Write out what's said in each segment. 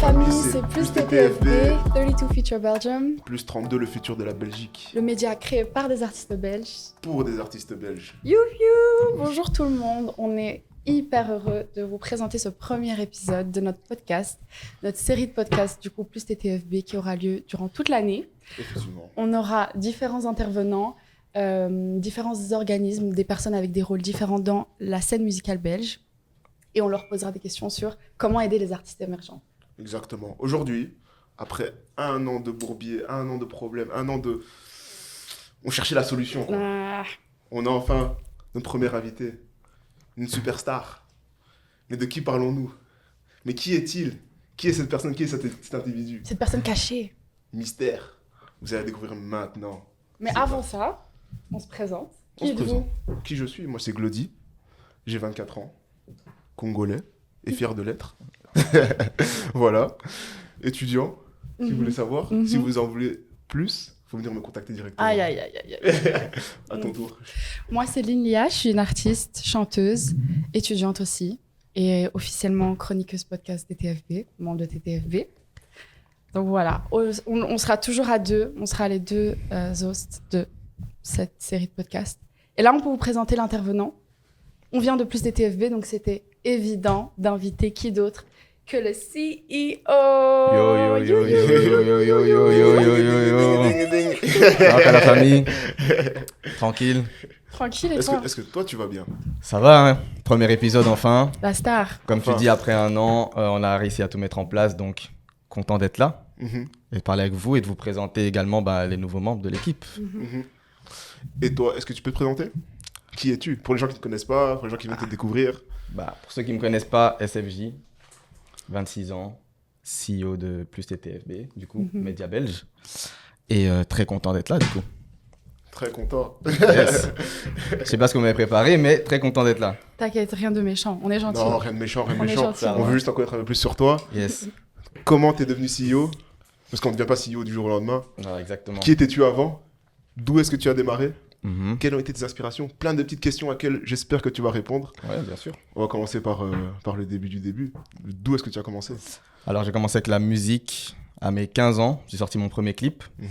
famille, c'est plus TTFB, 32 Future Belgium, plus 32 le futur de la Belgique, le média créé par des artistes belges. pour des artistes belges. Youhou! Bonjour tout le monde, on est hyper heureux de vous présenter ce premier épisode de notre podcast, notre série de podcasts du coup plus TTFB qui aura lieu durant toute l'année. Effectivement. On aura différents intervenants, différents organismes, des personnes avec des rôles différents dans la scène musicale belge. Et on leur posera des questions sur comment aider les artistes émergents. Exactement. Aujourd'hui, après un an de bourbier, un an de problèmes, un an de... On cherchait la solution, quoi. Ah, On a enfin notre premier invité, une superstar. Mais de qui parlons-nous? Mais qui est-il? Qui est cette personne? Qui est cet individu? cette personne cachée. Mystère. Vous allez découvrir maintenant. Mais C'est avant ça, on se présente. On Qui se êtes-vous? présente. Qui je suis? Moi, c'est Glody. J'ai 24 ans. Congolais. Et fier de l'être. Voilà. Étudiant. Si vous voulez savoir. Si vous en voulez plus, il faut venir me contacter directement. Aïe, aïe, aïe, aïe, aïe. À ton tour. Moi, c'est Lynn Lia, je suis une artiste, chanteuse, étudiante aussi, et officiellement chroniqueuse podcast des TFB, membre de TTFB. Donc voilà, on sera toujours à deux, on sera les deux hosts de cette série de podcasts. Et là, on peut vous présenter l'intervenant. On vient de plus des TFB, donc c'était évident d'inviter qui d'autre que le CEO. Yo, yo, yo, yo, yo, yo, yo, yo, yo, yo, yo. Alors qu'à la famille, tranquille. Tranquille, et Est-ce toi? que toi, tu vas bien? Ça va, hein? Premier épisode enfin. La star. Comme Enfin. tu dis, après un an, on a réussi à tout mettre en place, donc content d'être là Mhm, et de parler avec vous et de vous présenter également les nouveaux membres de l'équipe. mhm. Et toi, est-ce que tu peux te présenter? Qui es-tu? Pour les gens qui ne te connaissent pas, pour les gens qui viennent te découvrir. Pour ceux qui ne me connaissent pas, SFJ, 26 ans, CEO de Plus TTFB, du coup, média belge. Et très content d'être là, du coup. Très content. Yes. Je sais pas ce qu'on m'avait préparé, mais très content d'être là. T'inquiète, rien de méchant, on est gentil. Non, rien de méchant, rien de On est méchant. gentil. On veut juste en connaître un peu plus sur toi. Yes. Comment t'es devenu CEO? Parce qu'on ne devient pas CEO du jour au lendemain. Ah, exactement. Qui étais-tu avant? D'où est-ce que tu as démarré? Mhm. Quelles ont été tes inspirations? Plein de petites questions auxquelles j'espère que tu vas répondre. Ouais, bien sûr. On va commencer par le début du début. D'où est-ce que tu as commencé? Alors, j'ai commencé avec la musique à mes 15 ans. J'ai sorti mon premier clip. Mhm.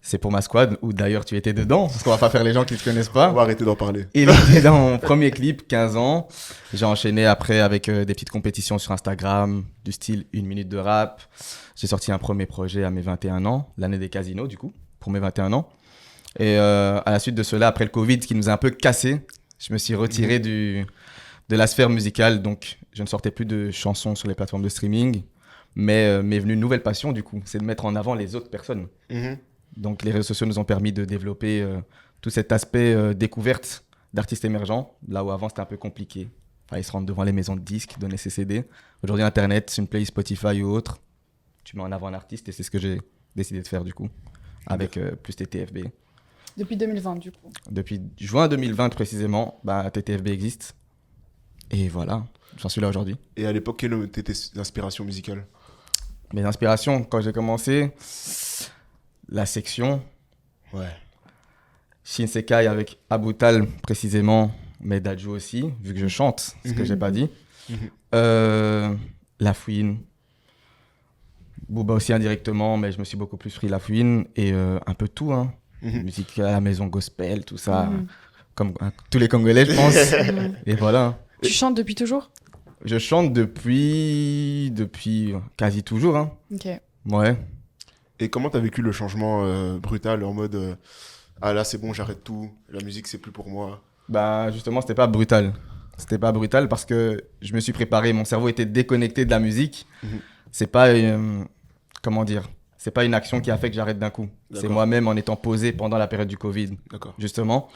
C'est pour ma squad, où d'ailleurs tu étais dedans, parce qu'on va pas faire les gens qui ne te connaissent On pas. va arrêter d'en parler. Il était dans mon premier clip, 15 ans. J'ai enchaîné après avec des petites compétitions sur Instagram, du style 1 minute de rap. J'ai sorti un premier projet à mes 21 ans, l'année des casinos, du coup, pour mes 21 ans. Et à la suite de cela, après le Covid, ce qui nous a un peu cassé, je me suis retiré de la sphère musicale. Donc, je ne sortais plus de chansons sur les plateformes de streaming. Mais m'est venue une nouvelle passion, du coup, c'est de mettre en avant les autres personnes. Mhm. Donc, les réseaux sociaux nous ont permis de développer tout cet aspect découverte d'artistes émergents, là où avant, c'était un peu compliqué. Enfin, ils se rendent devant les maisons de disques, donner ses CD. Aujourd'hui, Internet, une playlist Spotify ou autre, tu mets en avant un artiste et c'est ce que j'ai décidé de faire, du coup, avec plus TTFB. Depuis 2020, du coup. Depuis juin 2020, précisément, TTFB existe. Et voilà, j'en suis là aujourd'hui. Et à l'époque, quelles étaient tes inspirations musicales? Mes inspirations, quand j'ai commencé, la section, Ouais. Shinsekai avec Abutal précisément, mais Dadju aussi, vu que je chante, ce que j'ai pas dit. La Fouine, Booba aussi indirectement, mais je me suis beaucoup plus pris La Fouine et un peu tout, hein. Musique à la maison gospel, tout ça, comme tous les Congolais, je pense. Et voilà. Tu chantes depuis toujours? Je chante depuis quasi toujours, hein. Ok. Ouais. Et comment t'as vécu le changement brutal en mode ah là c'est bon, j'arrête tout, la musique c'est plus pour moi? Justement, c'était pas brutal. C'était pas brutal parce que je me suis préparé, mon cerveau était déconnecté de la musique. C'est pas, comment dire, c'est pas une action qui a fait que j'arrête d'un coup. D'accord. C'est moi-même en étant posé pendant la période du Covid. D'accord. Justement,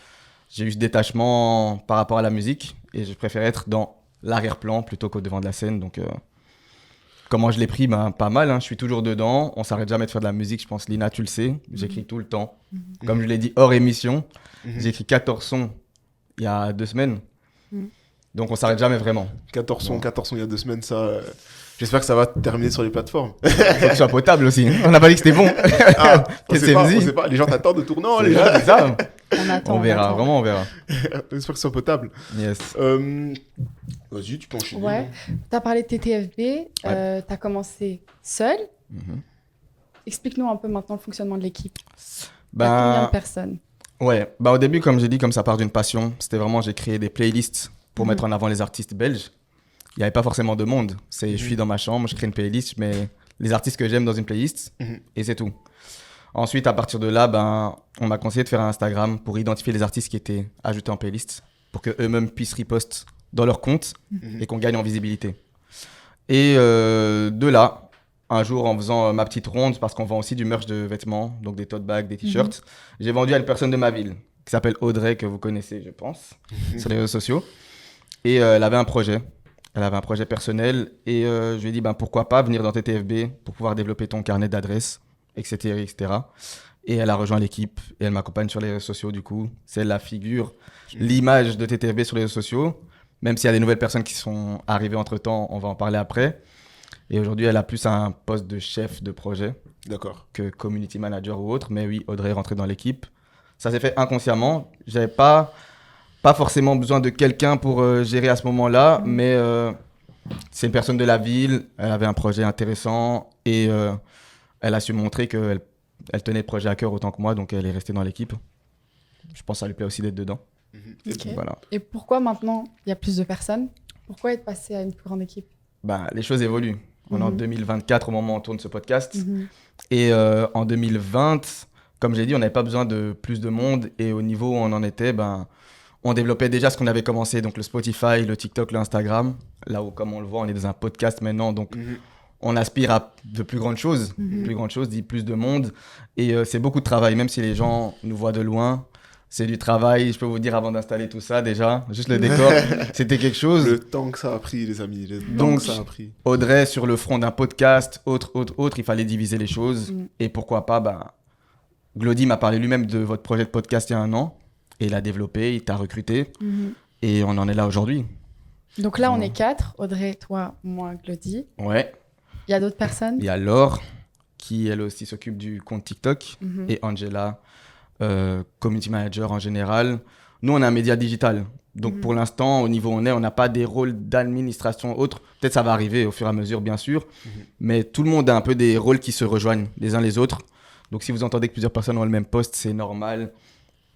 j'ai eu ce détachement par rapport à la musique et je préfère être dans l'arrière-plan plutôt qu'au devant de la scène. Donc, comment je l'ai pris? Pas mal, hein. Je suis toujours dedans. On s'arrête jamais de faire de la musique, je pense. Lina, tu le sais. J'écris tout le temps. Comme je l'ai dit hors émission, j'ai écrit 14 sons il y a 2 semaines. Donc, on s'arrête jamais vraiment. 14 sons il y a 2 semaines, ça... J'espère que ça va terminer sur les plateformes. Faut que ce soit potable aussi. On n'a pas dit que c'était bon. Ah, on Qu'est-ce sait pas, que on c'est sait pas. Les gens t'attendent de tourner. C'est Les gens... ça, c'est ça. On attend. On verra, attend. vraiment on verra. J'espère que ce soit potable. Yes. Vas-y, tu peux enchaîner. Ouais. Tu as parlé de TTFB, tu as commencé seul. Mhm. Explique-nous un peu maintenant le fonctionnement de l'équipe. Il y a combien de Ben, personnes? ouais, au début, comme j'ai dit, comme ça part d'une passion, c'était vraiment, j'ai créé des playlists pour mettre en avant les artistes belges. Il n'y avait pas forcément de monde. Je suis dans ma chambre, je crée une playlist, je mets les artistes que j'aime dans une playlist et c'est tout. Ensuite, à partir de là, on m'a conseillé de faire un Instagram pour identifier les artistes qui étaient ajoutés en playlist pour qu'eux-mêmes puissent repost dans leur compte et qu'on gagne en visibilité. Et de là, un jour, en faisant ma petite ronde, parce qu'on vend aussi du merch de vêtements, donc des tote bags, des t-shirts, j'ai vendu à une personne de ma ville qui s'appelle Audrey, que vous connaissez, je pense, sur les réseaux sociaux. Et elle avait un projet. Elle avait un projet personnel et je lui ai dit pourquoi pas venir dans TTFB pour pouvoir développer ton carnet d'adresses, etc., etc. Et elle a rejoint l'équipe et elle m'accompagne sur les réseaux sociaux du coup. C'est la figure, l'image de TTFB sur les réseaux sociaux. Même s'il y a des nouvelles personnes qui sont arrivées entre-temps, on va en parler après. Et aujourd'hui, elle a plus un poste de chef de projet que community manager ou autre. Mais oui, Audrey est rentrée dans l'équipe. Ça s'est fait inconsciemment. J'avais pas forcément besoin de quelqu'un pour gérer à ce moment-là, mais c'est une personne de la ville, elle avait un projet intéressant et elle a su montrer qu'elle tenait le projet à cœur autant que moi, donc elle est restée dans l'équipe. Je pense que ça lui plaît aussi d'être dedans. Okay. Voilà. Et pourquoi maintenant il y a plus de personnes? Pourquoi être passé à une plus grande équipe? Les choses évoluent. On est en 2024 au moment où on tourne ce podcast. Et en 2020, comme j'ai dit, on n'avait pas besoin de plus de monde et au niveau où on en était, on développait déjà ce qu'on avait commencé, donc le Spotify, le TikTok, l'Instagram. Là où, comme on le voit, on est dans un podcast maintenant, donc on aspire à de plus grandes choses. Plus grandes choses dit plus de monde. Et c'est beaucoup de travail, même si les gens nous voient de loin. C'est du travail, je peux vous dire, avant d'installer tout ça, déjà. Juste le décor, c'était quelque chose. Le temps que ça a pris, les amis. Donc, ça a pris. Audrey, sur le front d'un podcast, autre, il fallait diviser les choses. Et pourquoi pas, Glody m'a parlé lui-même de votre projet de podcast il y a 1 an. Et il a développé, il t'a recruté. Et on en est là aujourd'hui. Donc là, on est 4. Audrey, toi, moi, Glody. Ouais. Il y a d'autres personnes? Il y a Laure, qui elle aussi s'occupe du compte TikTok. Et Angela, community manager en général. Nous, on est un média digital. Donc pour l'instant, au niveau où on n'a pas des rôles d'administration autres. Peut-être ça va arriver au fur et à mesure, bien sûr. Mais tout le monde a un peu des rôles qui se rejoignent les uns les autres. Donc si vous entendez que plusieurs personnes ont le même poste, c'est normal.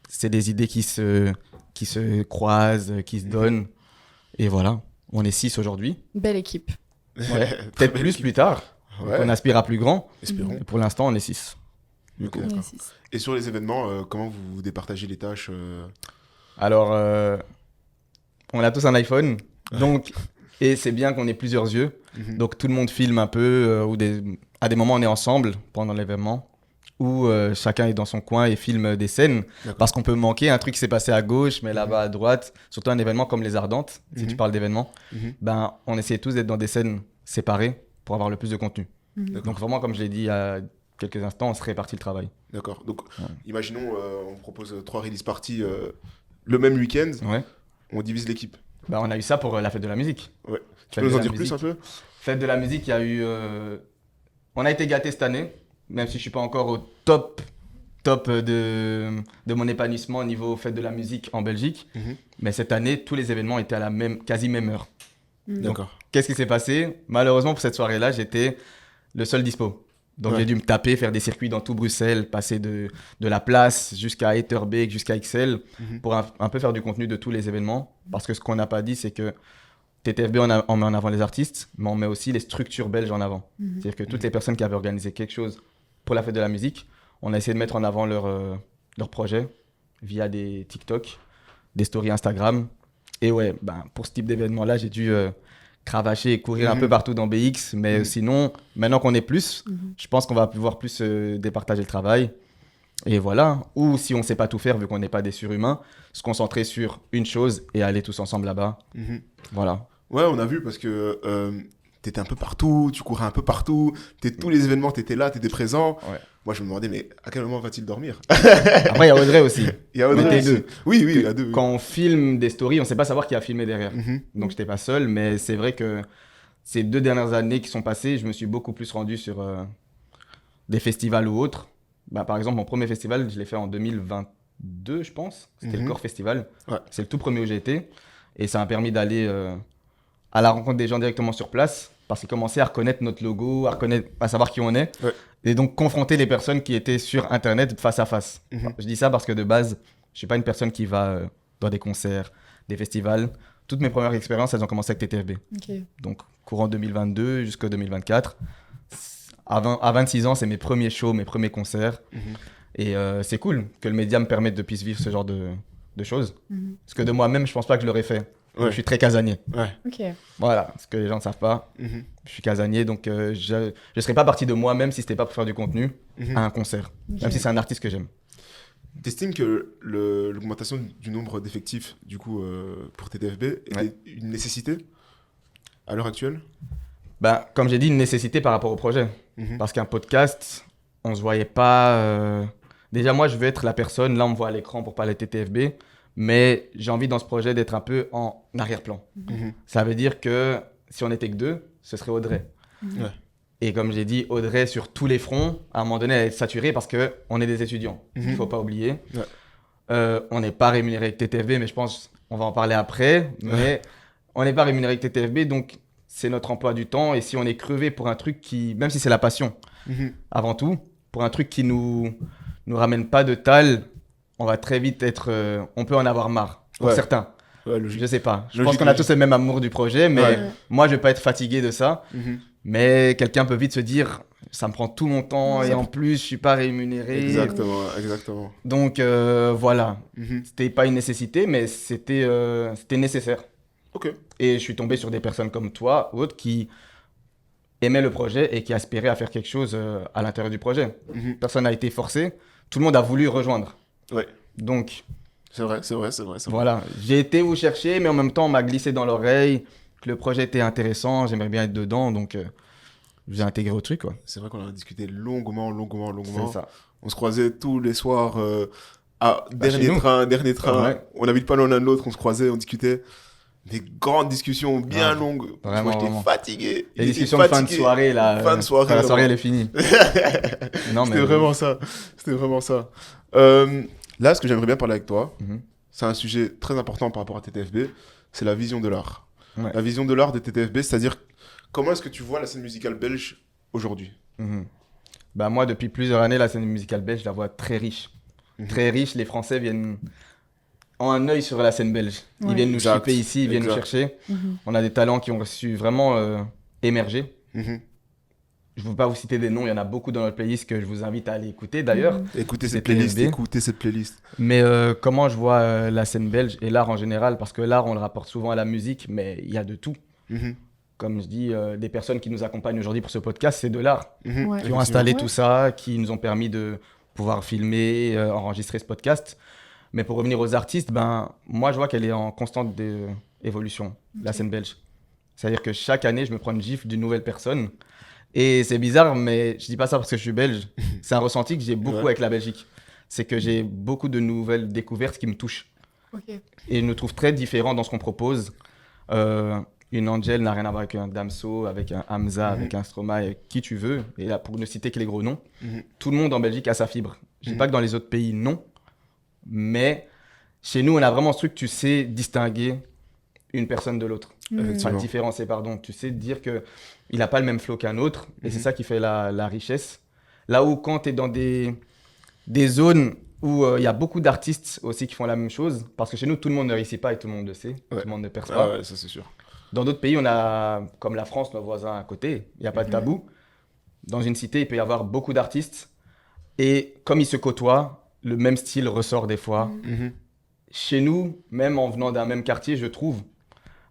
C'est des idées qui se croisent, qui se donnent. Et voilà, on est 6 aujourd'hui. Belle équipe. Ouais. Peut-être plus tard. Ouais. On aspire à plus grand. Espérons. Et pour l'instant, on est 6. Et sur les événements, comment vous départagez les tâches Alors, on a tous un iPhone. Donc, et c'est bien qu'on ait plusieurs yeux. Donc tout le monde filme un peu. À des moments, on est ensemble pendant l'événement. Où chacun est dans son coin et filme des scènes. Parce qu'on peut manquer un truc qui s'est passé à gauche, mais là-bas à droite. Surtout un événement comme les Ardentes, si tu parles d'événements. On essaie tous d'être dans des scènes séparées pour avoir le plus de contenu. Donc vraiment, comme je l'ai dit il y a quelques instants, on se répartit le travail. D'accord. Donc, imaginons, on propose 3 release parties le même week-end. Ouais. On divise l'équipe. On a eu ça pour la fête de la musique. Ouais. Tu peux nous en dire plus un peu? Fête de la musique, il y a eu... On a été gâtés cette année. Même si je ne suis pas encore au top de mon épanouissement au niveau fête de la musique en Belgique. Mais cette année, tous les événements étaient à la quasi même heure. D'accord. Qu'est-ce qui s'est passé? Malheureusement, pour cette soirée-là, j'étais le seul dispo. Donc j'ai dû me taper, faire des circuits dans tout Bruxelles, passer de la place jusqu'à Etterbeek, jusqu'à XL, pour un peu faire du contenu de tous les événements. Parce que ce qu'on n'a pas dit, c'est que TTFB, on met en avant les artistes, mais on met aussi les structures belges en avant. C'est-à-dire que toutes les personnes qui avaient organisé quelque chose pour la fête de la musique, on a essayé de mettre en avant leur projet via des TikTok, des stories Instagram. Et ouais, pour ce type d'événement-là, j'ai dû cravacher et courir un peu partout dans BX. Mais sinon, maintenant qu'on est plus, je pense qu'on va pouvoir plus départager le travail. Et voilà. Ou si on ne sait pas tout faire, vu qu'on n'est pas des surhumains, se concentrer sur une chose et aller tous ensemble là-bas. Voilà. Ouais, on a vu parce que t'étais un peu partout, tu courais un peu partout, tous les événements, t'étais là, t'étais présent. Ouais. Moi, je me demandais, mais à quel moment va-t-il dormir? Après, il y a Audrey aussi. Il y a Audrey aussi. Deux. Oui, il y a deux. Quand on filme des stories, on ne sait pas savoir qui a filmé derrière. Donc, je n'étais pas seul, mais c'est vrai que ces 2 dernières années qui sont passées, je me suis beaucoup plus rendu sur des festivals ou autres. Par exemple, mon premier festival, je l'ai fait en 2022, je pense. C'était le Core Festival. Ouais. C'est le tout premier où j'ai été. Et ça m'a permis d'aller à la rencontre des gens directement sur place, parce qu'ils commençaient à reconnaître notre logo, à savoir qui on est, et donc confronter les personnes qui étaient sur Internet face à face. Je dis ça parce que de base, je suis pas une personne qui va dans des concerts, des festivals. Toutes mes premières expériences, elles ont commencé avec TTFB. Donc, courant 2022 jusqu'en 2024. À 26 ans, c'est mes premiers shows, mes premiers concerts. Et c'est cool que le média me permette de puisse vivre ce genre de choses. Parce que de moi-même, je pense pas que je l'aurais fait. Je suis très casanier. Voilà, ce que les gens ne savent pas. Je suis casanier, donc je ne serais pas parti de moi-même si ce n'était pas pour faire du contenu à un concert. Même si c'est un artiste que j'aime. T'estimes que l'augmentation du nombre d'effectifs, du coup, pour TTFB, est une nécessité à l'heure actuelle? Bah, comme j'ai dit, une nécessité par rapport au projet. Parce qu'un podcast, on ne se voyait pas... Déjà, moi, je veux être la personne, là, on me voit à l'écran pour parler TTFB, mais j'ai envie dans ce projet d'être un peu en arrière-plan. Ça veut dire que si on n'était que deux, ce serait Audrey. Et comme j'ai dit, Audrey, sur tous les fronts, à un moment donné, elle est saturée parce qu'on est des étudiants. Il ne faut pas oublier. On n'est pas rémunéré avec TTFB, mais je pense qu'on va en parler après. Mais on n'est pas rémunéré avec TTFB, donc c'est notre emploi du temps. Et si on est crevé pour un truc qui, même si c'est la passion, avant tout, pour un truc qui nous ramène pas de tal, on va très vite être... on peut en avoir marre, pour certains. Je sais pas. Je pense qu'on a tous le même amour du projet, mais moi, je vais pas être fatigué de ça. Mais quelqu'un peut vite se dire, ça me prend tout mon temps et en plus, je suis pas rémunéré. Exactement. Donc voilà, c'était pas une nécessité, mais c'était nécessaire. Et je suis tombé sur des personnes comme toi, ou autres, qui aimaient le projet et qui aspiraient à faire quelque chose à l'intérieur du projet. Personne n'a été forcé, tout le monde a voulu rejoindre. Donc... C'est vrai. Voilà, j'ai été vous chercher, mais en même temps, on m'a glissé dans l'oreille que le projet était intéressant, j'aimerais bien être dedans, donc je vous ai intégré au truc, quoi. C'est vrai qu'on a discuté longuement. C'est ça. On se croisait tous les soirs dernier train. On n'habite pas l'un à l'autre, on se croisait, on discutait. Des grandes discussions bien longues. Vraiment, moi, j'étais fatigué. Les discussions de fin de soirée, là. Fin de soirée. La soirée, elle est finie. C'était vraiment ça. Là, ce que j'aimerais bien parler avec toi, c'est un sujet très important par rapport à TTFB, c'est la vision de l'art. La vision de l'art de TTFB, c'est-à-dire comment est-ce que tu vois la scène musicale belge aujourd'hui? Bah, moi, depuis plusieurs années, la scène musicale belge, je la vois très riche. Très riche, les Français ont un œil sur la scène belge. Ils viennent nous choper ici, ils viennent nous chercher. On a des talents qui ont su vraiment émerger. Je ne veux pas vous citer des noms, il y en a beaucoup dans notre playlist que je vous invite à aller écouter d'ailleurs. Écoutez cette playlist. Mais comment je vois la scène belge et l'art en général, parce que l'art, on le rapporte souvent à la musique, mais il y a de tout. Comme je dis, des personnes qui nous accompagnent aujourd'hui pour ce podcast, c'est de l'art. Qui ont installé tout ça, qui nous ont permis de pouvoir filmer, enregistrer ce podcast. Mais pour revenir aux artistes, moi, je vois qu'elle est en constante évolution, la scène belge. C'est-à-dire que chaque année, je me prends une gifle d'une nouvelle personne. Et c'est bizarre, mais je dis pas ça parce que je suis belge. C'est un ressenti que j'ai beaucoup avec la Belgique. C'est que j'ai beaucoup de nouvelles découvertes qui me touchent. Et je me trouve très différent dans ce qu'on propose. Une Angel n'a rien à voir avec un Damso, avec un Hamza, avec un Stromae, avec qui tu veux. Et là, pour ne citer que les gros noms, tout le monde en Belgique a sa fibre. Je dis pas que dans les autres pays, non. Mais chez nous, on a vraiment ce truc, tu sais distinguer une personne de l'autre. Enfin, différencier, pardon. Tu sais dire qu'il n'a pas le même flow qu'un autre. Et c'est ça qui fait la richesse. Là où quand tu es dans des zones où il y a beaucoup d'artistes aussi qui font la même chose, parce que chez nous, tout le monde ne réussit pas et tout le monde le sait. Tout le monde ne perce pas. Ça c'est sûr. Dans d'autres pays, on a, comme la France, nos voisins à côté, il n'y a pas de tabou. Dans une cité, il peut y avoir beaucoup d'artistes. Et comme ils se côtoient, le même style ressort des fois. Chez nous, même en venant d'un même quartier, je trouve,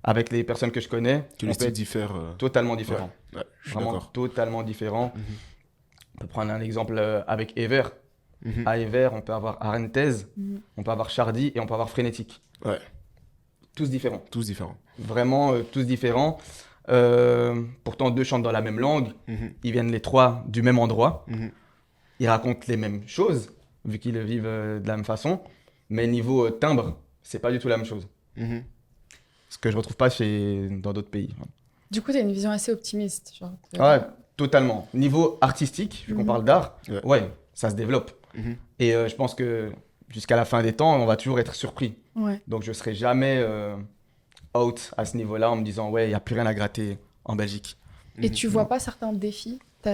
avec les personnes que je connais, que les styles diffèrent. Totalement différents. Vraiment totalement différents. On peut prendre un exemple avec Ever. À Ever, on peut avoir Arentez, on peut avoir Chardy et on peut avoir Frénétique. Tous différents. Vraiment, tous différents. Pourtant, deux chantent dans la même langue. Ils viennent les trois du même endroit. Ils racontent les mêmes choses, vu qu'ils le vivent de la même façon. Mais niveau timbre, c'est pas du tout la même chose. Ce que je retrouve pas dans d'autres pays. Du coup, tu as une vision assez optimiste. Genre, totalement. Niveau artistique, vu qu'on parle d'art, ça se développe. Et je pense que jusqu'à la fin des temps, on va toujours être surpris. Donc je serai jamais out à ce niveau-là en me disant, ouais, il n'y a plus rien à gratter en Belgique. Et tu vois pas certains défis? Tu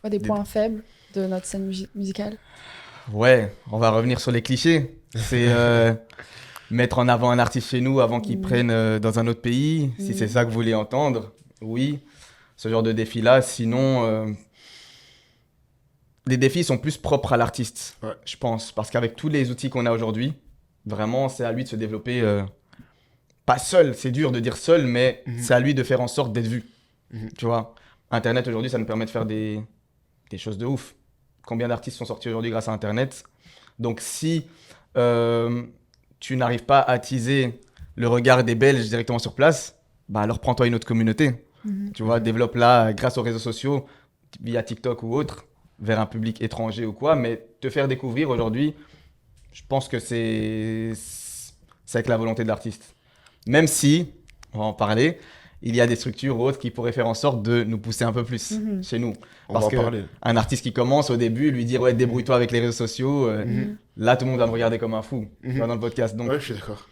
vois des points faibles de notre scène musicale? Ouais, on va revenir sur les clichés. C'est mettre en avant un artiste chez nous avant qu'il prenne dans un autre pays, si c'est ça que vous voulez entendre. Oui, ce genre de défi-là. Sinon, les défis sont plus propres à l'artiste, je pense. Parce qu'avec tous les outils qu'on a aujourd'hui, vraiment, c'est à lui de se développer. Pas seul, c'est dur de dire seul, mais c'est à lui de faire en sorte d'être vu. Tu vois, Internet aujourd'hui, ça nous permet de faire des choses de ouf. Combien d'artistes sont sortis aujourd'hui grâce à Internet? Donc si tu n'arrives pas à attiser le regard des Belges directement sur place, bah alors prends-toi une autre communauté. Tu vois, développe-la grâce aux réseaux sociaux, via TikTok ou autre, vers un public étranger ou quoi. Mais te faire découvrir aujourd'hui, je pense que c'est avec la volonté de l'artiste. Même si, on va en parler, il y a des structures ou autres qui pourraient faire en sorte de nous pousser un peu plus chez nous. Parce qu'un artiste qui commence au début, lui dire ouais, débrouille-toi avec les réseaux sociaux, là tout le monde va me regarder comme un fou dans le podcast. Donc, ouais, je suis d'accord.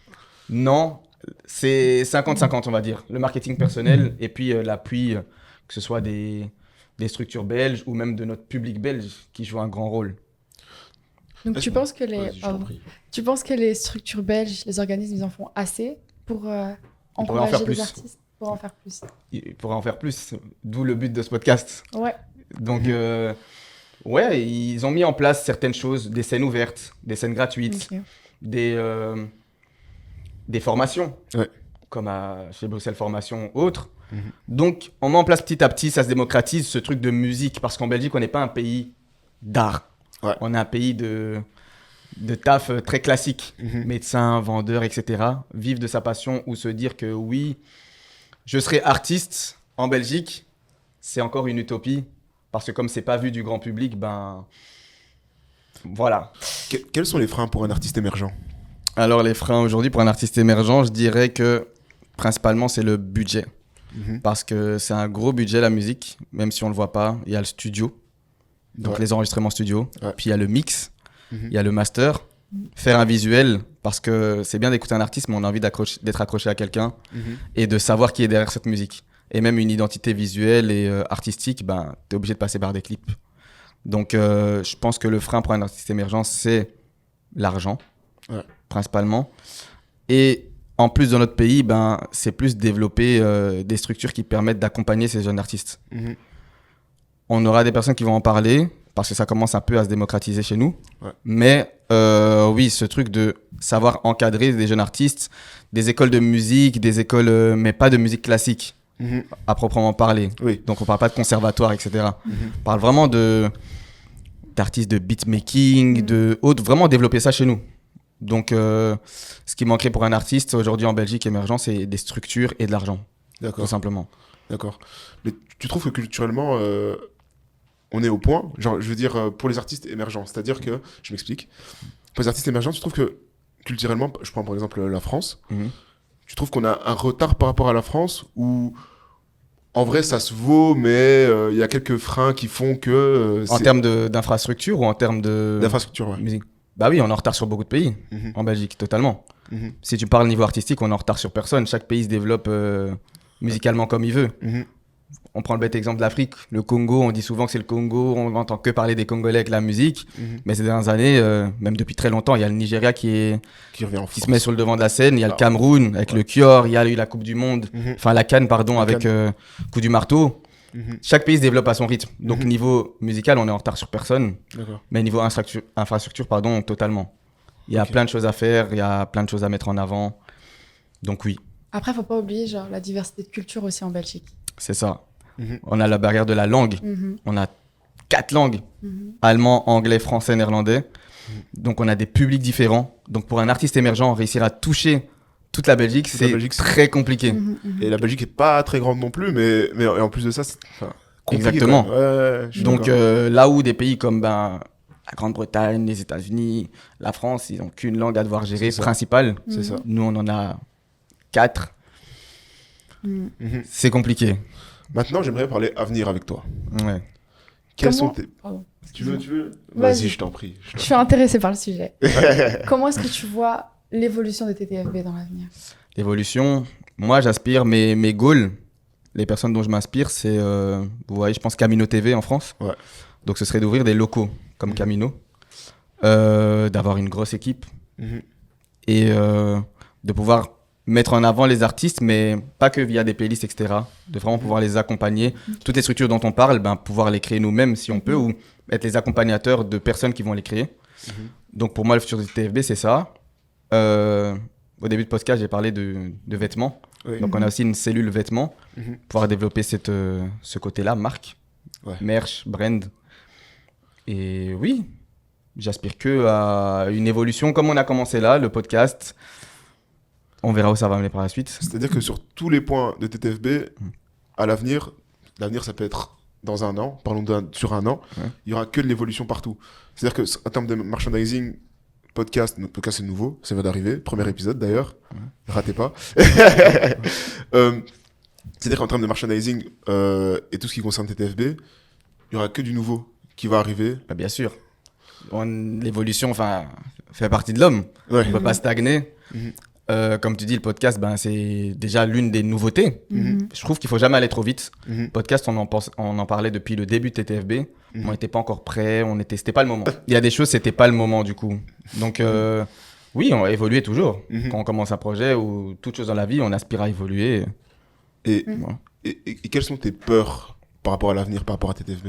Non, c'est 50-50 on va dire. Le marketing personnel et puis l'appui, que ce soit des structures belges ou même de notre public belge qui joue un grand rôle. Donc tu penses que les structures belges, les organismes, ils en font assez pour encourager les artistes? Pour en faire plus. Il pourrait en faire plus, d'où le but de ce podcast. Ouais. Donc, ouais, ils ont mis en place certaines choses, des scènes ouvertes, des scènes gratuites, des formations, comme chez Bruxelles Formation ou autres. Donc, on met en place petit à petit, ça se démocratise, ce truc de musique, parce qu'en Belgique, on n'est pas un pays d'art. On est un pays de taf très classique, médecin, vendeur, etc. Vivre de sa passion ou se dire que oui, je serai artiste en Belgique, c'est encore une utopie, parce que comme c'est pas vu du grand public, ben voilà. Quels sont les freins pour un artiste émergent? Alors les freins aujourd'hui pour un artiste émergent, je dirais que principalement c'est le budget. Parce que c'est un gros budget la musique, même si on le voit pas. Il y a le studio, donc les enregistrements studio, puis il y a le mix, il y a le master. Faire un visuel, parce que c'est bien d'écouter un artiste, mais on a envie d'être accroché à quelqu'un et de savoir qui est derrière cette musique. Et même une identité visuelle et artistique, ben, tu es obligé de passer par des clips. Donc, je pense que le frein pour un artiste émergent, c'est l'argent, principalement. Et en plus, dans notre pays, ben, c'est plus développer des structures qui permettent d'accompagner ces jeunes artistes. On aura des personnes qui vont en parler, parce que ça commence un peu à se démocratiser chez nous. Mais oui, ce truc de savoir encadrer des jeunes artistes, des écoles de musique, des écoles, mais pas de musique classique, à proprement parler. Donc on parle pas de conservatoire, etc. On parle vraiment d'artistes de beatmaking, de autres, vraiment développer ça chez nous. Donc ce qui manquerait pour un artiste aujourd'hui en Belgique émergent, c'est des structures et de l'argent, tout simplement. D'accord. Mais tu trouves que culturellement... on est au point, genre, je veux dire, pour les artistes émergents. C'est-à-dire que, je m'explique, pour les artistes émergents, tu trouves que, culturellement, je prends par exemple la France, tu trouves qu'on a un retard par rapport à la France ou en vrai, ça se vaut, mais il y a quelques freins qui font que... en termes d'infrastructure ou en termes d'infrastructure, musique? Bah oui, on est en retard sur beaucoup de pays, en Belgique, totalement. Si tu parles niveau artistique, on est en retard sur personne. Chaque pays se développe musicalement comme il veut. On prend le bête exemple de l'Afrique, le Congo, on dit souvent que c'est le Congo, on n'entend que parler des Congolais avec la musique, mais ces dernières années, même depuis très longtemps, il y a le Nigeria qui se met sur le devant de la scène, il y a le Cameroun avec le Kior, il y a eu la Coupe du Monde, enfin la CAN, pardon, avec Coup du marteau. Chaque pays se développe à son rythme, donc niveau musical, on est en retard sur personne, mais niveau infrastructure, pardon, totalement. Il y a plein de choses à faire, il y a plein de choses à mettre en avant, donc oui. Après, faut pas oublier genre, la diversité de culture aussi en Belgique. C'est ça. On a la barrière de la langue. On a 4 langues. Allemand, anglais, français, néerlandais. Donc, on a des publics différents. Donc, pour un artiste émergent, réussir à toucher toute la Belgique, c'est très compliqué. Et la Belgique est pas très grande non plus, mais en plus de ça, c'est compliqué. Exactement. Donc, là où des pays comme la Grande-Bretagne, les États-Unis, la France, ils n'ont qu'une langue à devoir gérer principale. C'est ça. Nous, on en a 4. C'est compliqué. Maintenant, j'aimerais parler avenir avec toi. Quels sont tes... Tu veux Vas-y, je t'en prie. Je suis intéressée par le sujet. Comment est-ce que tu vois l'évolution de TTFB dans l'avenir? L'évolution, Moi, j'aspire, mes goals, les personnes dont je m'inspire, c'est, vous voyez, je pense Camino TV en France. Ouais. Donc, ce serait d'ouvrir des locaux comme Camino, d'avoir une grosse équipe et de pouvoir mettre en avant les artistes, mais pas que via des playlists, etc. De vraiment pouvoir les accompagner. Toutes les structures dont on parle, pouvoir les créer nous-mêmes si on peut, ou être les accompagnateurs de personnes qui vont les créer. Donc, pour moi, le futur du TFB, c'est ça. Au début de podcast, j'ai parlé de vêtements. Oui. Donc, on a aussi une cellule vêtements, pouvoir développer ce côté-là, marque, merch, brand. Et oui, j'aspire que à une évolution comme on a commencé là, le podcast. On verra où ça va mener par la suite. C'est-à-dire que sur tous les points de TTFB, à l'avenir ça peut être dans un an, parlons sur un an, il y aura que de l'évolution partout. C'est-à-dire qu'en termes de merchandising, notre podcast est nouveau, ça vient d'arriver, premier épisode d'ailleurs, ratez pas. C'est-à-dire qu'en termes de merchandising et tout ce qui concerne TTFB, il y aura que du nouveau qui va arriver. Bah, bien sûr. L'évolution fait partie de l'homme. Ouais. On ne peut pas stagner. Comme tu dis, le podcast, c'est déjà l'une des nouveautés. Je trouve qu'il ne faut jamais aller trop vite. Podcast, on en parlait depuis le début de TTFB. On n'était pas encore prêts, c'était pas le moment. Il y a des choses, c'était pas le moment du coup. Donc oui, on va évoluer toujours. Quand on commence un projet ou toute chose dans la vie, on aspire à évoluer. Et quelles sont tes peurs par rapport à l'avenir, par rapport à TTFB?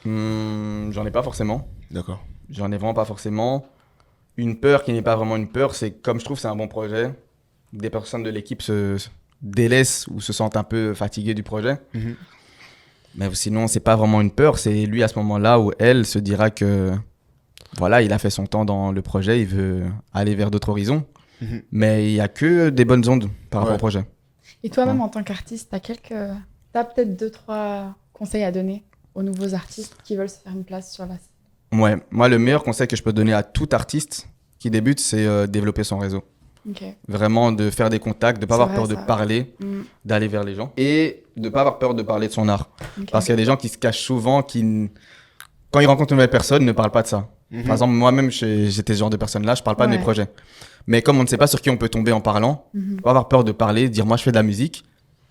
J'en ai pas forcément. D'accord. J'en ai vraiment pas forcément. Une peur qui n'est pas vraiment une peur, c'est comme je trouve que c'est un bon projet, des personnes de l'équipe se délaissent ou se sentent un peu fatiguées du projet. Mais sinon, c'est pas vraiment une peur, c'est lui à ce moment-là où elle se dira que voilà, il a fait son temps dans le projet, il veut aller vers d'autres horizons. Mais il y a que des bonnes ondes par rapport au projet. Et toi-même, en tant qu'artiste, t'as peut-être 2-3 conseils à donner aux nouveaux artistes qui veulent se faire une place sur la scène? Ouais, moi, le meilleur conseil que je peux donner à tout artiste qui débute, c'est développer son réseau. Vraiment de faire des contacts, de ne pas avoir peur de parler, d'aller vers les gens et de ne pas avoir peur de parler de son art. Parce qu'il y a des gens qui se cachent souvent, quand ils rencontrent une nouvelle personne, ne parlent pas de ça. Par exemple, moi-même, j'étais ce genre de personne-là, je ne parle pas de mes projets. Mais comme on ne sait pas sur qui on peut tomber en parlant, il ne faut pas avoir peur de parler, de dire « moi, je fais de la musique ».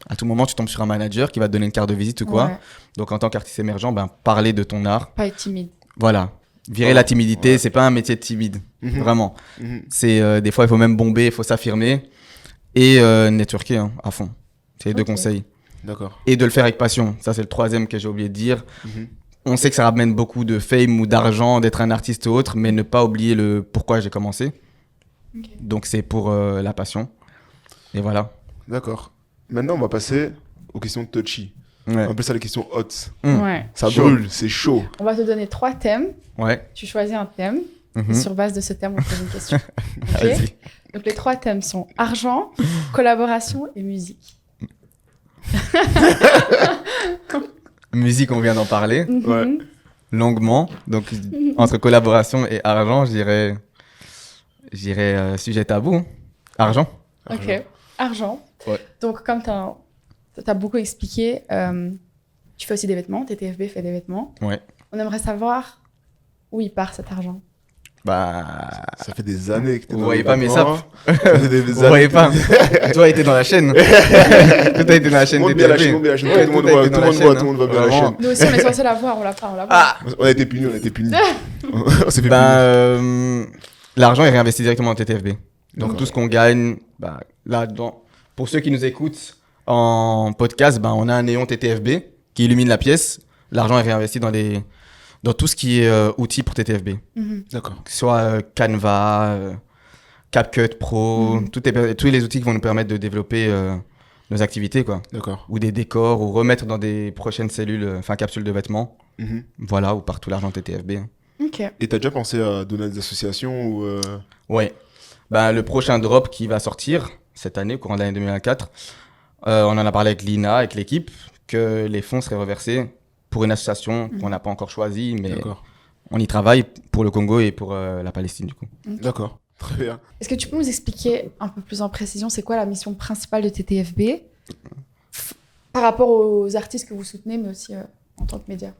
À tout moment, tu tombes sur un manager qui va te donner une carte de visite ou quoi. Donc, en tant qu'artiste émergent, parler de ton art. Pas être timide. Voilà. Virer la timidité, c'est pas un métier de timide. Vraiment. C'est, des fois, il faut même bomber, il faut s'affirmer. Et networker à fond. C'est les 2 conseils. D'accord. Et de le faire avec passion. Ça, c'est le 3e que j'ai oublié de dire. On sait que ça ramène beaucoup de fame ou d'argent d'être un artiste ou autre, mais ne pas oublier le pourquoi j'ai commencé. Donc, c'est pour la passion. Et voilà. D'accord. Maintenant, on va passer aux questions touchy. On appelle ça les questions hot. Ça brûle, c'est chaud. On va te donner 3 thèmes. Tu choisis un thème. Et sur base de ce thème, on te pose une question. Donc les 3 thèmes sont argent, collaboration et musique. Musique, on vient d'en parler. Longuement. Donc, entre collaboration et argent, j'irais sujet tabou. Argent. Ok. Argent. Donc, comme tu as beaucoup expliqué, tu fais aussi des vêtements. TTFB fait des vêtements. On aimerait savoir où il part cet argent. Ça fait des années que tu es dans Vous voyez pas mes sapes. Vous voyez pas. Toi, été dans la chaîne. Tout a été dans la chaîne. Tout le monde voit bien la chaîne. Nous aussi, on est censé la voir, on l'a pas. On a été punis. On s'est fait punir. L'argent est réinvesti directement en TTFB. Donc, tout ce qu'on gagne, là-dedans. Pour ceux qui nous écoutent en podcast, on a un néon TTFB qui illumine la pièce. L'argent est réinvesti dans tout ce qui est outils pour TTFB. D'accord. Que ce soit Canva, CapCut Pro, tous les outils qui vont nous permettre de développer nos activités, quoi. D'accord. Ou des décors, ou remettre dans des prochaines capsules de vêtements. Voilà, où part tout l'argent TTFB. Et t'as déjà pensé à donner à des associations ou Ouais. Le prochain drop qui va sortir cette année, au courant de l'année 2024, on en a parlé avec Lina, avec l'équipe, que les fonds seraient reversés pour une association qu'on n'a pas encore choisie, mais on y travaille pour le Congo et pour la Palestine, du coup. D'accord, très bien. Est-ce que tu peux nous expliquer un peu plus en précision, c'est quoi la mission principale de TTFB par rapport aux artistes que vous soutenez, mais aussi en tant que média?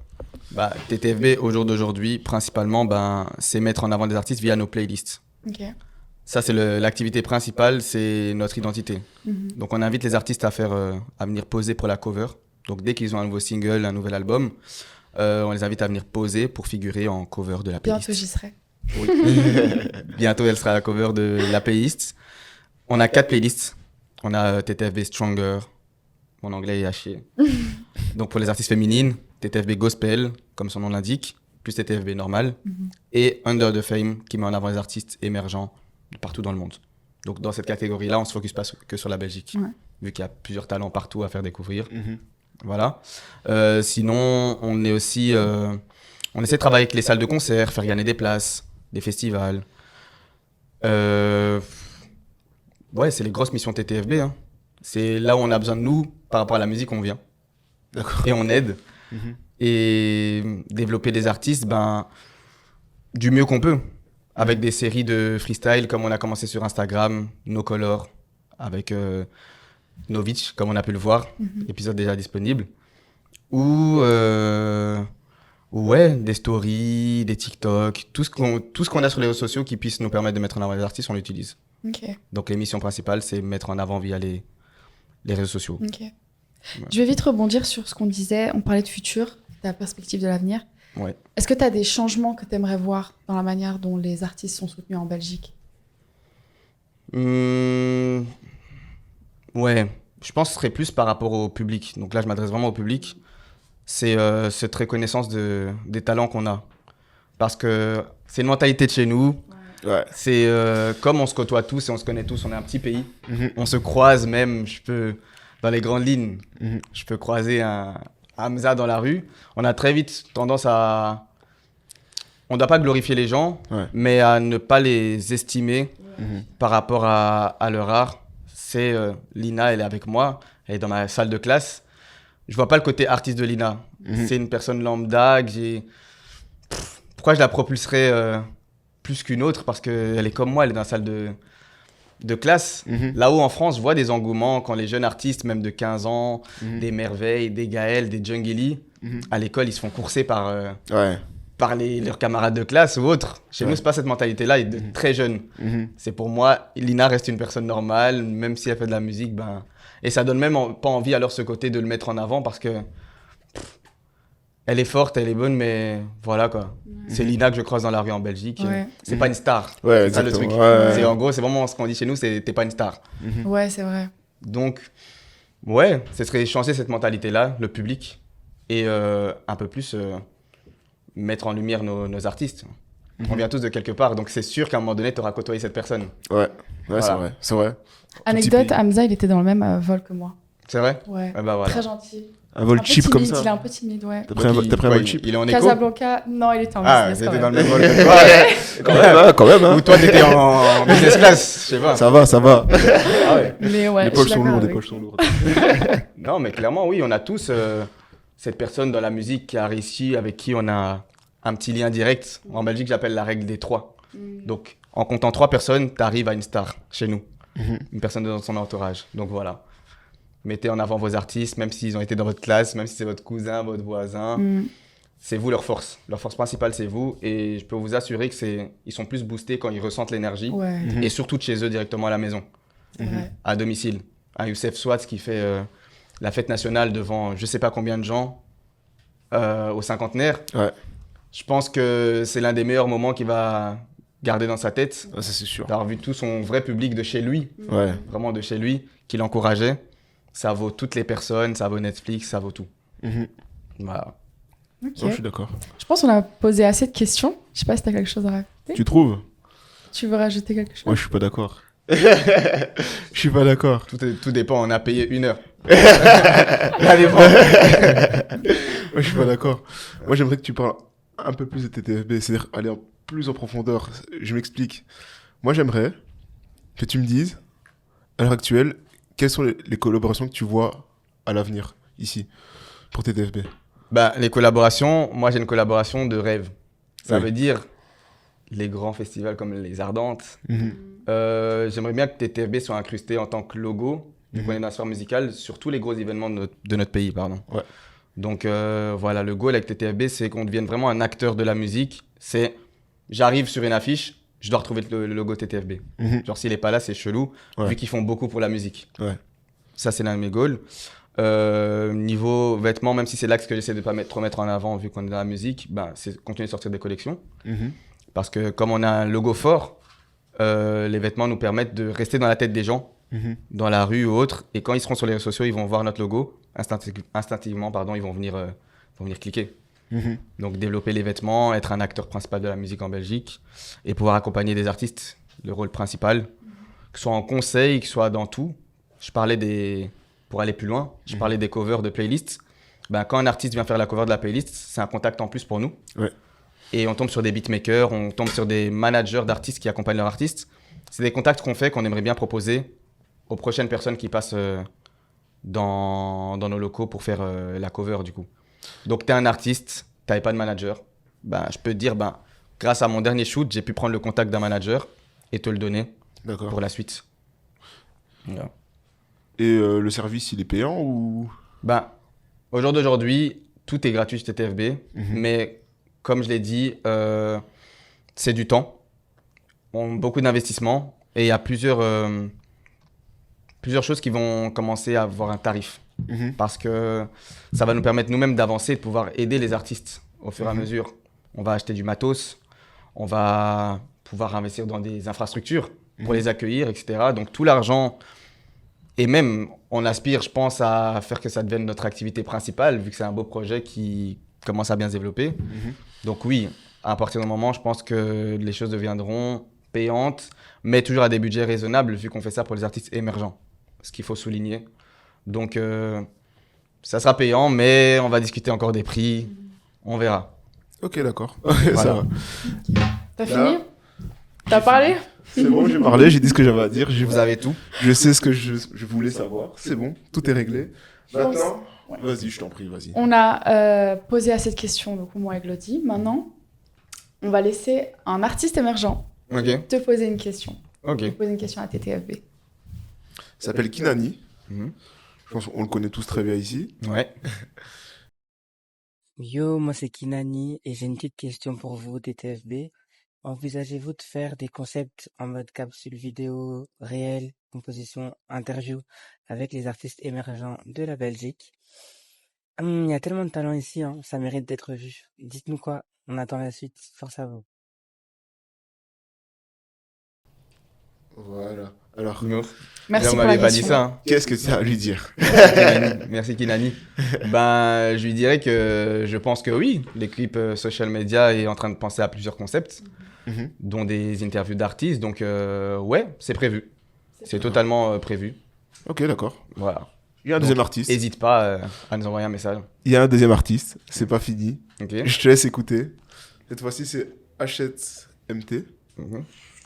TTFB, au jour d'aujourd'hui, principalement, c'est mettre en avant des artistes via nos playlists. Ça, c'est l'activité principale, c'est notre identité. Donc, on invite les artistes à venir poser pour la cover. Donc, dès qu'ils ont un nouveau single, un nouvel album, on les invite à venir poser pour figurer en cover de la playlist. Bientôt, j'y serai. Oui. Bientôt, elle sera à la cover de la playlist. On a 4 playlists. On a TTFB Stronger. Mon anglais est à chier. Donc, pour les artistes féminines, TTFB Gospel, comme son nom l'indique, plus TTFB normal. Et Under the Fame, qui met en avant les artistes émergents de partout dans le monde. Donc, dans cette catégorie-là, on ne se focus pas que sur la Belgique, vu qu'il y a plusieurs talents partout à faire découvrir. Voilà. Sinon, on est aussi... on essaie de travailler avec les salles de concert, faire gagner des places, des festivals. Ouais, c'est les grosses missions TTFB. Hein. C'est là où on a besoin de nous, par rapport à la musique, on vient. D'accord. Et on aide. Et développer des artistes, du mieux qu'on peut. Avec des séries de freestyle, comme on a commencé sur Instagram, No Color, avec Novitch, comme on a pu le voir, épisode déjà disponible. Ou ouais, des stories, des TikTok, tout ce qu'on a sur les réseaux sociaux qui puisse nous permettre de mettre en avant les artistes, on l'utilise. Donc les missions principales, c'est mettre en avant via les réseaux sociaux. Ouais. Je vais vite rebondir sur ce qu'on disait. On parlait de futur, de la perspective de l'avenir. Ouais. Est-ce que tu as des changements que tu aimerais voir dans la manière dont les artistes sont soutenus en Belgique? Ouais, je pense que ce serait plus par rapport au public. Donc là, je m'adresse vraiment au public. C'est cette reconnaissance des talents qu'on a. Parce que c'est une mentalité de chez nous. Ouais. C'est comme on se côtoie tous et on se connaît tous, on est un petit pays. On se croise même, dans les grandes lignes, je peux croiser un Hamza dans la rue. On a très vite tendance à... On ne doit pas glorifier les gens, mais à ne pas les estimer par rapport à leur art. C'est Lina, elle est avec moi, elle est dans ma salle de classe. Je ne vois pas le côté artiste de Lina. C'est une personne lambda que j'ai... Pourquoi je la propulserais plus qu'une autre? Parce qu'elle est comme moi, elle est dans la salle de classe. Là-haut en France, je vois des engouements quand les jeunes artistes, même de 15 ans, des Merveilles, des Gaël, des Jungili, à l'école, ils se font courser par leurs camarades de classe ou autres. Chez nous, c'est pas cette mentalité-là, ils sont très jeunes. C'est pour moi, Lina reste une personne normale, même si elle fait de la musique, et ça donne même pas envie alors ce côté de le mettre en avant parce que elle est forte, elle est bonne, mais voilà quoi. C'est Lina que je croise dans la rue en Belgique. C'est pas une star. Ouais, c'est ça le truc. Ouais. En gros, c'est vraiment ce qu'on dit chez nous, c'est t'es pas une star. Ouais, c'est vrai. Donc, ouais, ce serait changer cette mentalité-là, le public, et un peu plus mettre en lumière nos artistes. On vient tous de quelque part, donc c'est sûr qu'à un moment donné, tu auras côtoyé cette personne. Ouais, Voilà. c'est vrai. Anecdote, Hamza, il était dans le même vol que moi. C'est vrai? Ouais. Voilà. Très gentil. Un vol Un peu cheap timide, comme ça. Il est un peu timide, ouais. T'as pris un vol cheap? Il est en écho? Casablanca, non, il était en Ah, business. c'était quand dans le même. même vol. Quand même. Ou toi, t'étais en business class, je sais pas. Ça va. Ah ouais. Mais ouais, Les je poches suis sont d'accord lourdes, avec. Non, mais clairement, oui, on a tous cette personne dans la musique qui a réussi, avec qui on a un petit lien direct. En Belgique, j'appelle la règle des 3. Donc, en comptant 3 personnes, tu arrives à une star chez nous. Une personne dans son entourage. Donc voilà. Mettez en avant vos artistes, même s'ils ont été dans votre classe, même si c'est votre cousin, votre voisin. C'est vous leur force. Leur force principale, c'est vous. Et je peux vous assurer qu'ils sont plus boostés quand ils ressentent l'énergie. Ouais, Et surtout de chez eux directement à la maison, c'est vrai. à domicile. Un Youssef Swat qui fait la fête nationale devant je sais pas combien de gens au cinquantenaire. Ouais. Je pense que c'est l'un des meilleurs moments qu'il va garder dans sa tête. Ça, c'est sûr. D'avoir vu tout son vrai public de chez lui, Ouais. vraiment de chez lui, qui l'encourageait. Ça vaut toutes les personnes, ça vaut Netflix, ça vaut tout. Voilà. Ok. Non, je suis d'accord. Je pense qu'on a posé assez de questions. Je sais pas si tu as quelque chose à rajouter. Tu trouves? Tu veux rajouter quelque chose? Moi, je suis pas d'accord. Je suis pas d'accord. Tout dépend, on a payé 1 heure. Ça dépend. Moi, je suis pas d'accord. Moi, j'aimerais que tu parles un peu plus de TTFB, c'est-à-dire aller plus en profondeur. Je m'explique. Moi, j'aimerais que tu me dises, à l'heure actuelle, quelles sont les collaborations que tu vois à l'avenir, ici, pour TTFB? Les collaborations, moi j'ai une collaboration de rêve. Ça Oui. veut dire les grands festivals comme les Ardentes. J'aimerais bien que TTFB soit incrusté en tant que logo du point de sphère musicale sur tous les gros événements de notre pays. Ouais. Donc voilà, le goal avec TTFB, c'est qu'on devienne vraiment un acteur de la musique. C'est j'arrive sur une affiche, je dois retrouver le logo TTFB. Genre, s'il est pas là, c'est chelou, Ouais. vu qu'ils font beaucoup pour la musique. Ouais. Ça, c'est l'un de mes goals. Niveau vêtements, même si c'est l'axe que j'essaie de pas trop mettre en avant, vu qu'on est dans la musique, ben, c'est continuer de sortir des collections. Parce que comme on a un logo fort, les vêtements nous permettent de rester dans la tête des gens, dans la rue ou autre. Et quand ils seront sur les réseaux sociaux, ils vont voir notre logo. Instinctivement, ils vont venir cliquer. Donc développer les vêtements, être un acteur principal de la musique en Belgique et pouvoir accompagner des artistes, le rôle principal, que ce soit en conseil, que ce soit dans tout. Pour aller plus loin, je parlais des covers de playlists. Ben, quand un artiste vient faire la cover de la playlist, c'est un contact en plus pour nous. Ouais. Et on tombe sur des beatmakers, on tombe sur des managers d'artistes qui accompagnent leurs artistes. C'est des contacts qu'on fait, qu'on aimerait bien proposer aux prochaines personnes qui passent dans nos locaux pour faire la cover du coup. Donc, tu es un artiste, tu n'avais pas de manager. Ben, je peux te dire, grâce à mon dernier shoot, j'ai pu prendre le contact d'un manager et te le donner pour la suite. Yeah. Et le service, il est payant ou... Au jour d'aujourd'hui, tout est gratuit chez TTFB, mais comme je l'ai dit, c'est du temps, beaucoup d'investissements, et il y a plusieurs choses qui vont commencer à avoir un tarif, parce que ça va nous permettre nous-mêmes d'avancer et de pouvoir aider les artistes au fur et à mesure. On va acheter du matos, on va pouvoir investir dans des infrastructures pour les accueillir, etc. Donc tout l'argent... Et même, on aspire, je pense, à faire que ça devienne notre activité principale, vu que c'est un beau projet qui commence à bien se développer. Donc oui, à partir d'un moment, je pense que les choses deviendront payantes, mais toujours à des budgets raisonnables, vu qu'on fait ça pour les artistes émergents, ce qu'il faut souligner. Donc, ça sera payant, mais on va discuter encore des prix, on verra. Ok, d'accord. Voilà. Ça va. T'as fini? T'as parlé? C'est bon, j'ai parlé, j'ai dit ce que j'avais à dire. Vous avez tout. Je sais ce que je voulais savoir. C'est bon, tout est réglé. Maintenant, vas-y, je t'en prie, vas-y. On a posé assez de questions, donc moi et Glody. Maintenant, on va laisser un artiste émergent te poser une question. Ok. Poser une question à TTFB. Il s'appelle Kinani. Je pense qu'on le connaît tous très bien ici. Ouais. Yo, moi c'est Kinani et j'ai une petite question pour vous, TTFB. Envisagez-vous de faire des concepts en mode capsule vidéo, réel, composition, interview avec les artistes émergents de la Belgique? Il y a tellement de talent ici, hein, ça mérite d'être vu. Dites-nous quoi, on attend la suite. Force à vous. Voilà. Alors, Merci on pour la m'avait pas dit question. ça. Hein. qu'est-ce que tu as à lui dire? Merci Kinani. Je lui dirais que je pense que oui, l'équipe social media est en train de penser à plusieurs concepts, dont des interviews d'artistes. Donc ouais, c'est prévu. C'est totalement prévu. Ok, d'accord. Voilà. Il y a un deuxième artiste. N'hésite pas à nous envoyer un message. Il y a un deuxième artiste. C'est pas fini. Ok. Je te laisse écouter. Cette fois-ci, c'est Hachette MT.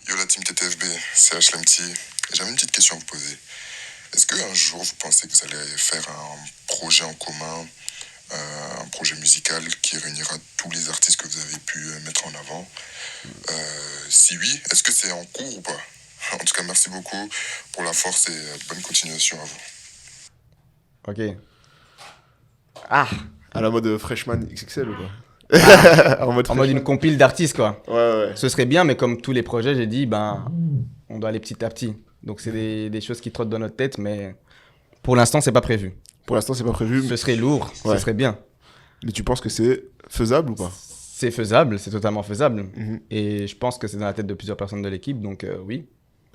Yo la team TTFB, c'est HLMT. J'avais une petite question à vous poser. Est-ce qu'un jour vous pensez que vous allez faire un projet en commun, un projet musical qui réunira tous les artistes que vous avez pu mettre en avant? Si oui, est-ce que c'est en cours ou pas? En tout cas, merci beaucoup pour la force et bonne continuation à vous. Ok. Ah. À la mode Freshman XXL ou quoi? En mode une compile d'artistes quoi. Ouais. Ce serait bien, mais comme tous les projets, j'ai dit, on doit aller petit à petit. Donc c'est des choses qui trottent dans notre tête, mais pour l'instant, c'est pas prévu. Pour l'instant, c'est pas prévu. Ce serait lourd, ce serait bien. Mais tu penses que c'est faisable ou pas? C'est faisable, c'est totalement faisable. Et je pense que c'est dans la tête de plusieurs personnes de l'équipe, donc oui.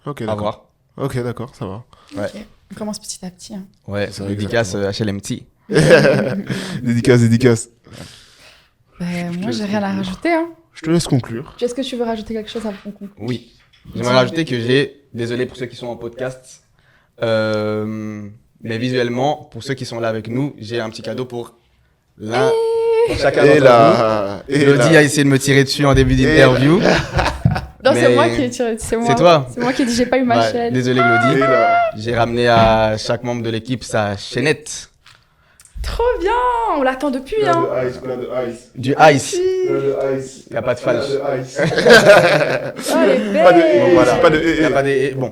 Ok, à d'accord. voir. Ok, d'accord, ça va. Ouais. Ok. On commence petit à petit. Hein. Ouais, C'est dédicace HLMT. Dédicace. Moi, j'ai rien à rajouter. Hein. Je te laisse conclure. Est-ce que tu veux rajouter quelque chose avant qu'on conclue? Oui. J'aimerais rajouter que désolé pour ceux qui sont en podcast, mais visuellement, pour ceux qui sont là avec nous, j'ai un petit cadeau pour chacun d'entre vous. Elodie a essayé de me tirer dessus en début d'interview. Non, c'est Mais- moi qui ai tiré. C'est moi. C'est toi? C'est moi qui ai dit j'ai pas eu ma Ouais, chaîne. désolé Elodie. J'ai ramené à chaque membre de l'équipe sa chaînette. Trop bien. On l'attend depuis. Hein. Du ice. Il Y a pas de falche. Oh, les Pas de belles. Bon, voilà. Pas de Y a pas des... Bon.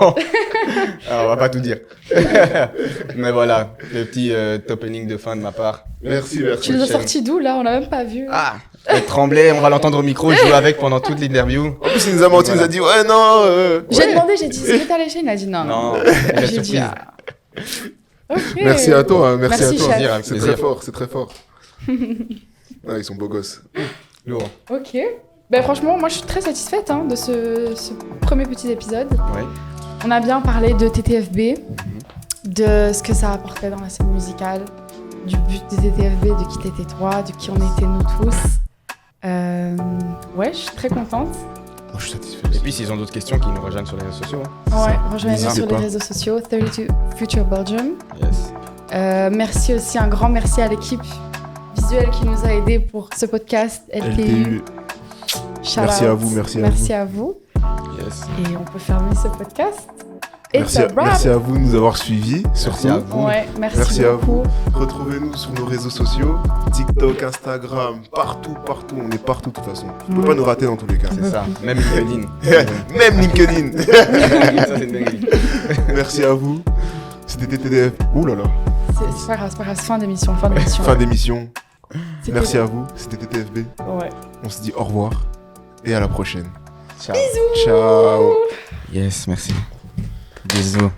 Non. Alors, on va pas tout dire. Mais voilà, le petit opening de fin de ma part. Merci. Tu les as sortis d'où là? On n'a même pas vu. Ah, elle tremblait, on va l'entendre au micro, je joue avec pendant toute l'interview. En plus, il nous a menti, il nous a dit ouais, non. J'ai demandé, j'ai dit, c'est que t'as léché? Il a dit non. Non, J'ai dit, ah. Ok. Merci à toi, hein, merci à Merci, toi. chef. Plaisir, avec C'est plaisir. très fort, c'est très fort. Ils sont beaux gosses. Lourd. Ok. Ben franchement, moi je suis très satisfaite hein, de ce premier petit épisode. Ouais. On a bien parlé de TTFB, de ce que ça apportait dans la scène musicale, du but de TTFB, de qui t'étais toi, de qui on était nous tous. Ouais, je suis très contente. Moi, je suis satisfait. Et puis, s'ils ont d'autres questions, qu'ils nous rejoignent sur les réseaux sociaux. Ouais, rejoignez-nous N'hésitez sur pas. les réseaux sociaux, 32 Future Belgium. Yes. Merci aussi, un grand merci à l'équipe visuelle qui nous a aidés pour ce podcast LTU. Shout Merci out. à vous, merci à Merci à vous. Yes. Et on peut fermer ce podcast. Et Merci à vous de nous avoir suivis, surtout. Merci à vous. Ouais, merci Merci à beaucoup. Retrouvez-nous sur nos réseaux sociaux, TikTok, Instagram, partout, on est partout de toute façon. Vous pouvez Ouais. pas nous rater dans tous les cas. C'est ça. Même LinkedIn. Même LinkedIn. Ça, c'est une dinguerie. Merci à vous. C'était TTF. Ouh là là. C'est pas grave, c'est pas grave, fin d'émission, fin d'émission. Fin d'émission. C'était- Merci à vous. C'était TTFB. Ouais. On se dit au revoir et à la prochaine. Ciao. Ciao. Yes, merci. Bisous.